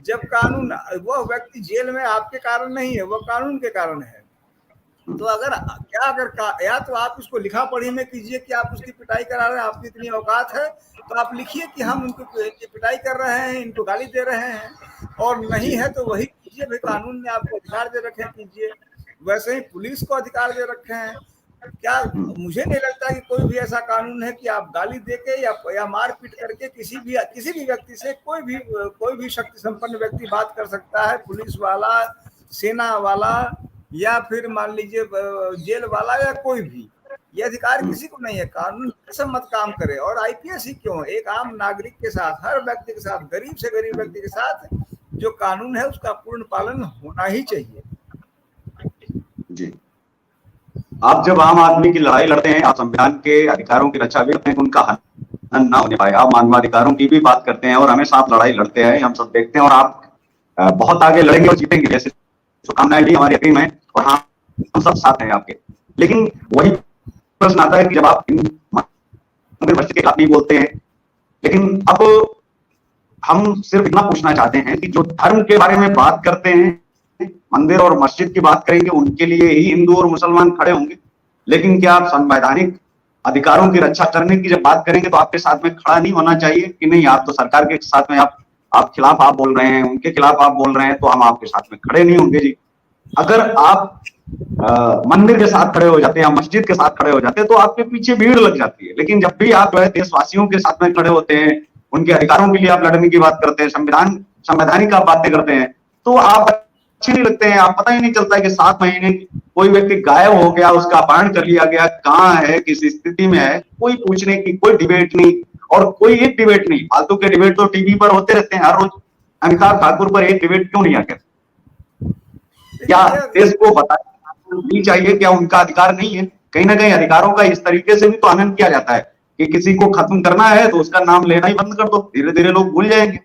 जब कानून, वो व्यक्ति जेल में आपके कारण नहीं है, वो कानून के कारण है। तो अगर या तो आप उसको लिखा पढ़ी में कीजिए कि आप उसकी पिटाई करा रहे हैं, आपकी इतनी औकात है तो आप लिखिए कि हम उनको पिटाई कर रहे हैं, इनको गाली दे रहे हैं, और नहीं है तो वही कीजिए। भाई, कानून ने आपको अधिकार दे रखे हैं, कीजिए। वैसे ही पुलिस को अधिकार दे रखे हैं। क्या मुझे नहीं लगता कि कोई भी ऐसा कानून है कि आप गाली देके या मारपीट करके किसी भी व्यक्ति से कोई भी शक्ति संपन्न व्यक्ति बात कर सकता है। पुलिस वाला, सेना वाला, या फिर मान लीजिए जेल वाला, या कोई भी, ये अधिकार किसी को नहीं है। कानून सम्मत काम करे। और आईपीएस ही क्यों, एक आम नागरिक के साथ, हर व्यक्ति के साथ, गरीब से गरीब व्यक्ति के साथ जो कानून है उसका पूर्ण पालन होना ही चाहिए। जी, आप जब आम आदमी की लड़ाई लड़ते हैं, आप संविधान के अधिकारों की रक्षा भी करते हैं, उनका हनन ना होने पाए, आप मानवाधिकारों की भी बात करते हैं और हमेशा आप लड़ाई लड़ते हैं, हम सब देखते हैं। और आप बहुत आगे लड़ेंगे और जीतेंगे, ऐसी शुभकामनाएं भी हमारी यकीन है, और हम सब साथ हैं आपके। लेकिन वही प्रश्न आता है कि जब आप इन मंदिर मस्जिद के खिलाफ नहीं बोलते हैं, लेकिन अब हम सिर्फ इतना पूछना चाहते हैं कि जो धर्म के बारे में बात करते हैं, मंदिर और मस्जिद की बात करेंगे, उनके लिए ही हिंदू और मुसलमान खड़े होंगे, लेकिन क्या आप संवैधानिक अधिकारों की रक्षा करने की जब बात करेंगे तो आपके साथ में खड़ा नहीं होना चाहिए कि नहीं, आप तो सरकार के साथ में आप खिलाफ आप बोल रहे हैं, उनके खिलाफ आप बोल रहे हैं, तो हम आपके साथ में खड़े नहीं होंगे जी। अगर आप मंदिर के साथ खड़े हो जाते हैं या मस्जिद के साथ खड़े हो जाते हैं तो आपके पीछे भीड़ लग जाती है, लेकिन जब भी आप जो है देशवासियों के साथ में खड़े होते हैं, उनके अधिकारों के लिए आप लड़ने की बात करते हैं, संवैधानिक आप बातें करते हैं, तो आप अच्छे नहीं लगते हैं। आप पता ही नहीं चलता है कि 7 महीने कोई व्यक्ति गायब हो गया, उसका अपहरण कर लिया गया, कहाँ है, किस स्थिति में है, कोई पूछने की कोई डिबेट नहीं, और कोई एक डिबेट नहीं, फालतू के डिबेट तो टीवी पर होते रहते हैं हर रोज। अमिताभ ठाकुर पर एक डिबेट क्यों नहीं आकर? क्या देश को बता नहीं चाहिए, क्या उनका अधिकार नहीं है? कहीं ना कहीं अधिकारों का इस तरीके से भी तो आनंद किया जाता है कि किसी को खत्म करना है तो उसका नाम लेना ही बंद कर दो, धीरे धीरे लोग भूल जाएंगे।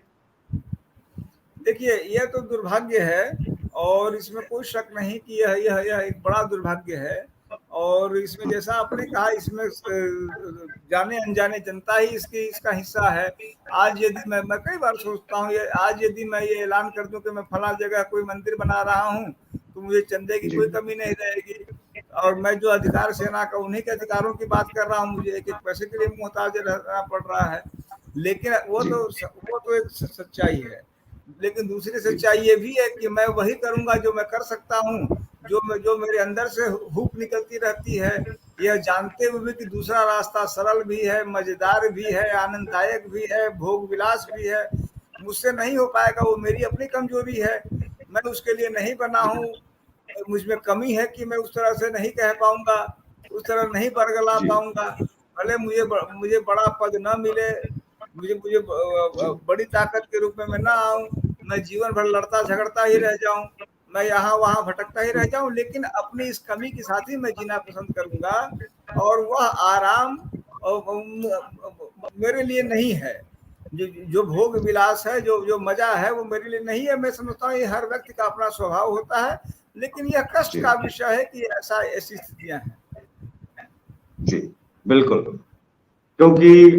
देखिए, यह तो दुर्भाग्य है और इसमें कोई शक नहीं कि यह एक बड़ा दुर्भाग्य है। और इसमें जैसा आपने कहा, इसमें जाने अनजाने जनता ही इसका हिस्सा है। आज यदि मैं कई बार सोचता हूँ, आज यदि मैं ये ऐलान कर दूं कि मैं फला जगह कोई मंदिर बना रहा हूँ तो मुझे चंदे की कोई कमी नहीं रहेगी, और मैं जो अधिकार सेना का उन्हीं के अधिकारों की बात कर रहा हूँ, मुझे एक पैसे के लिए मोहताज रहना पड़ रहा है। लेकिन वो तो एक सच्चाई है। लेकिन दूसरी सच्चाई ये भी है कि मैं वही करूंगा जो मैं कर सकता हूँ, जो मेरे अंदर से हुक निकलती रहती है, यह जानते हुए भी कि दूसरा रास्ता सरल भी है, मजेदार भी है, आनंददायक भी है, भोग विलास भी है, मुझसे नहीं हो पाएगा, वो मेरी अपनी कमजोरी है, मैं उसके लिए नहीं बना हूँ, मुझमें कमी है कि मैं उस तरह से नहीं कह पाऊंगा, उस तरह नहीं बरगला पाऊंगा। भले मुझे बड़ा पद न मिले, मुझे बड़ी ताकत के रूप में मैं ना आऊं, मैं जीवन भर लड़ता झगड़ता ही रह जाऊं, मैं यहाँ वहां भटकता ही रह जाऊं, लेकिन अपनी इस कमी के साथ ही मैं जीना पसंद करूंगा। और वह आराम मेरे लिए नहीं है, जो भोग विलास है, जो मजा है, वो मेरे लिए नहीं है। मैं समझता हूँ ये हर व्यक्ति का अपना स्वभाव होता है, लेकिन यह कष्ट का विषय है कि ऐसी स्थितियां हैं। जी बिल्कुल, क्योंकि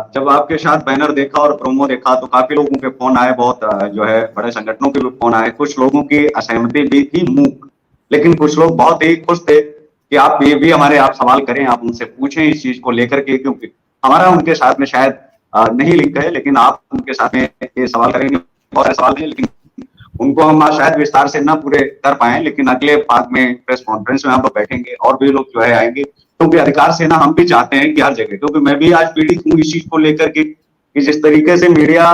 जब आपके साथ बैनर देखा और प्रोमो देखा तो काफी लोगों के फोन आए, बहुत जो है बड़े संगठनों के भी फोन आए, कुछ लोगों की असहमति भी थी मूक, लेकिन कुछ लोग बहुत ही खुश थे कि आप ये भी हमारे आप सवाल करें, आप उनसे पूछें इस चीज को लेकर के, क्योंकि हमारा उनके साथ में शायद नहीं लिंक गए, लेकिन आप उनके साथ में ये सवाल करेंगे। बहुत सारे सवाल हैं, लेकिन उनको हम शायद विस्तार से न पूरे कर पाए, लेकिन अगले बाद में प्रेस कॉन्फ्रेंस में हम लोग बैठेंगे और भी लोग जो है आएंगे, क्योंकि अधिकार सेना हम भी चाहते हैं कि हर जगह, क्योंकि मैं भी आज पीड़ित हूँ इस चीज को लेकर के कि जिस तरीके से मीडिया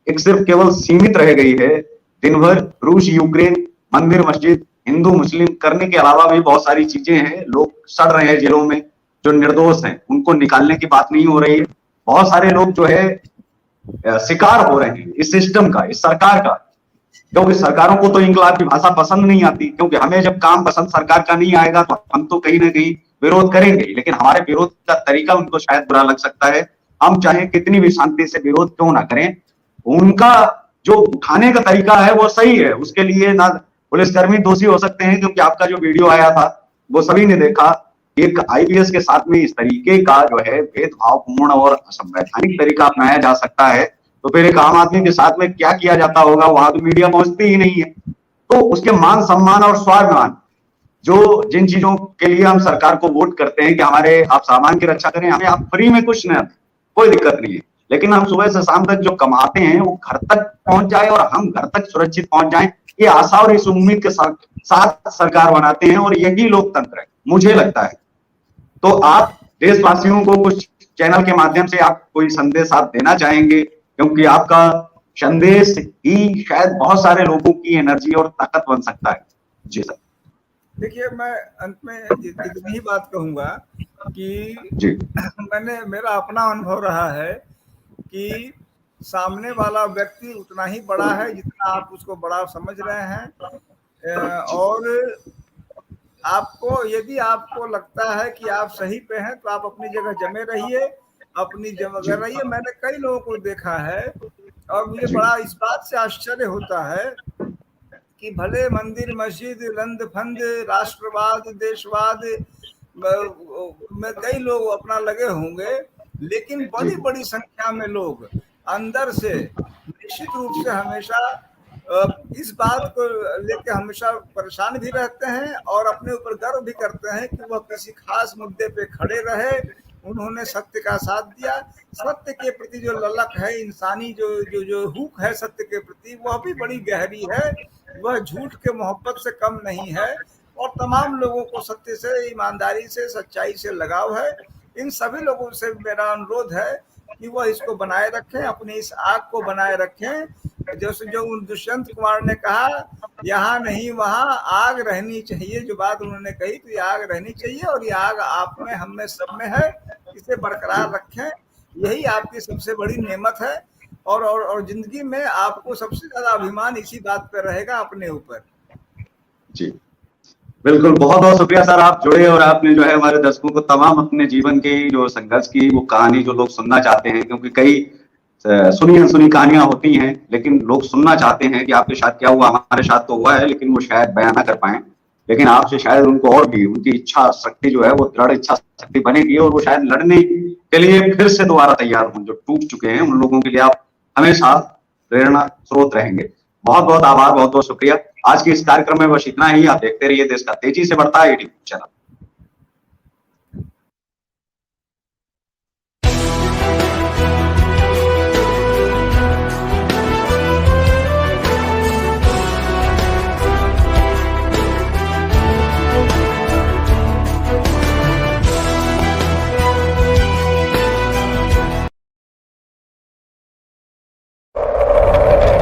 एक सिर्फ केवल सीमित रह गई है, दिन भर रूस यूक्रेन, मंदिर मस्जिद, हिंदू मुस्लिम करने के अलावा भी बहुत सारी चीजें हैं, लोग सड़ रहे हैं जेलों में, जो निर्दोष हैं उनको निकालने की बात नहीं हो रही है। बहुत सारे लोग जो है शिकार हो रहे हैं इस सिस्टम का, इस सरकार का, क्योंकि सरकारों को तो इंकलाब की भाषा पसंद नहीं आती, क्योंकि हमें जब काम पसंद सरकार का नहीं आएगा तो हम तो कहीं ना कहीं विरोध करेंगे, लेकिन हमारे विरोध का तरीका उनको शायद बुरा लग सकता है। हम चाहे कितनी भी शांति से विरोध क्यों ना करें, उनका जो उठाने का तरीका है वो सही है, उसके लिए ना पुलिसकर्मी दोषी हो सकते हैं, क्योंकि आपका जो वीडियो आया था वो सभी ने देखा, एक आईपीएस के साथ में इस तरीके का जो है भेदभावपूर्ण और असंवैधानिक तरीका अपनाया जा सकता है, तो फिर एक आम आदमी के साथ में क्या किया जाता होगा, वहां तो मीडिया पहुंचती ही नहीं है। तो उसके मान सम्मान और स्वाभिमान, जो जिन चीजों के लिए हम सरकार को वोट करते हैं कि हमारे आप सामान की रक्षा करें, हमें आप फ्री में कुछ न, कोई दिक्कत नहीं है, लेकिन हम सुबह से शाम तक जो कमाते हैं वो घर तक पहुंच जाए और हम घर तक सुरक्षित पहुंच जाएं, ये आशा और इस उम्मीद के साथ सरकार बनाते हैं, और यही लोकतंत्र है मुझे लगता है। तो आप देशवासियों को कुछ चैनल के माध्यम से आप कोई संदेश आप देना चाहेंगे, क्योंकि आपका संदेश ही शायद बहुत सारे लोगों की एनर्जी और ताकत बन सकता है। जी सर। देखिए, मैं अंत में इतनी ही बात कहूंगा कि मेरा अपना अनुभव रहा है कि सामने वाला व्यक्ति उतना ही बड़ा है जितना आप उसको बड़ा समझ रहे हैं, और यदि आपको लगता है कि आप सही पे हैं तो आप अपनी जगह जमे रहिए, अपनी जगह रहिए। मैंने कई लोगों को देखा है और मुझे बड़ा इस बात से आश्चर्य होता है कि भले मंदिर मस्जिद लंद फंद राष्ट्रवाद देशवाद में कई लोग अपना लगे होंगे, लेकिन बड़ी बड़ी संख्या में लोग अंदर से निश्चित रूप से हमेशा इस बात को लेकर हमेशा परेशान भी रहते हैं और अपने ऊपर गर्व भी करते हैं कि वह किसी खास मुद्दे पे खड़े रहे, उन्होंने सत्य का साथ दिया। सत्य के प्रति जो ललक है, इंसानी जो जो जो हुक है सत्य के प्रति, वह भी बड़ी गहरी है, वह झूठ के मोहब्बत से कम नहीं है। और तमाम लोगों को सत्य से, ईमानदारी से, सच्चाई से लगाव है। इन सभी लोगों से मेरा अनुरोध है कि वह इसको बनाए रखें, अपनी इस आग को बनाए रखें। जैसे जो दुष्यंत कुमार ने कहा, यहाँ नहीं वहाँ आग रहनी चाहिए, जो बात उन्होंने कही, तो ये आग रहनी चाहिए और ये आग आप में, हम में, सब में है। इसे बरकरार रखें, यही आपकी सबसे बड़ी नेमत है। और जिंदगी में आपको सबसे ज्यादा अभिमान इसी बात पे रहेगा, अपने ऊपर। जी बिल्कुल, बहुत बहुत शुक्रिया सर, आप जुड़े और आपने जो है हमारे दर्शकों को तमाम अपने जीवन की जो संघर्ष की वो कहानी जो लोग सुनना चाहते हैं, क्योंकि कई सुनी अनसुनी कहानियां होती हैं, लेकिन लोग सुनना चाहते हैं कि आपके साथ क्या हुआ। हमारे साथ तो हुआ है, लेकिन वो शायद बयां ना कर पाए, लेकिन आपसे शायद उनको और भी उनकी इच्छा शक्ति जो है वो दृढ़ इच्छा शक्ति बनेगी और वो शायद लड़ने के लिए फिर से दोबारा तैयार हों। जो टूट चुके हैं उन लोगों के लिए आप हमेशा प्रेरणा स्रोत रहेंगे। बहुत बहुत आभार, बहुत बहुत शुक्रिया। आज के इस कार्यक्रम में बस इतना ही। आप देखते रहिए देश का तेजी से बढ़ता है AT चैनल।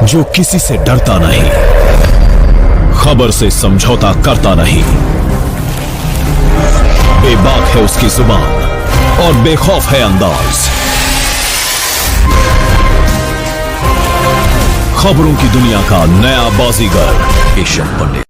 जो किसी से डरता नहीं, खबर से समझौता करता नहीं, बेबाक है उसकी जुबान और बेखौफ है अंदाज। खबरों की दुनिया का नया बाजीगर ईशा पंडित।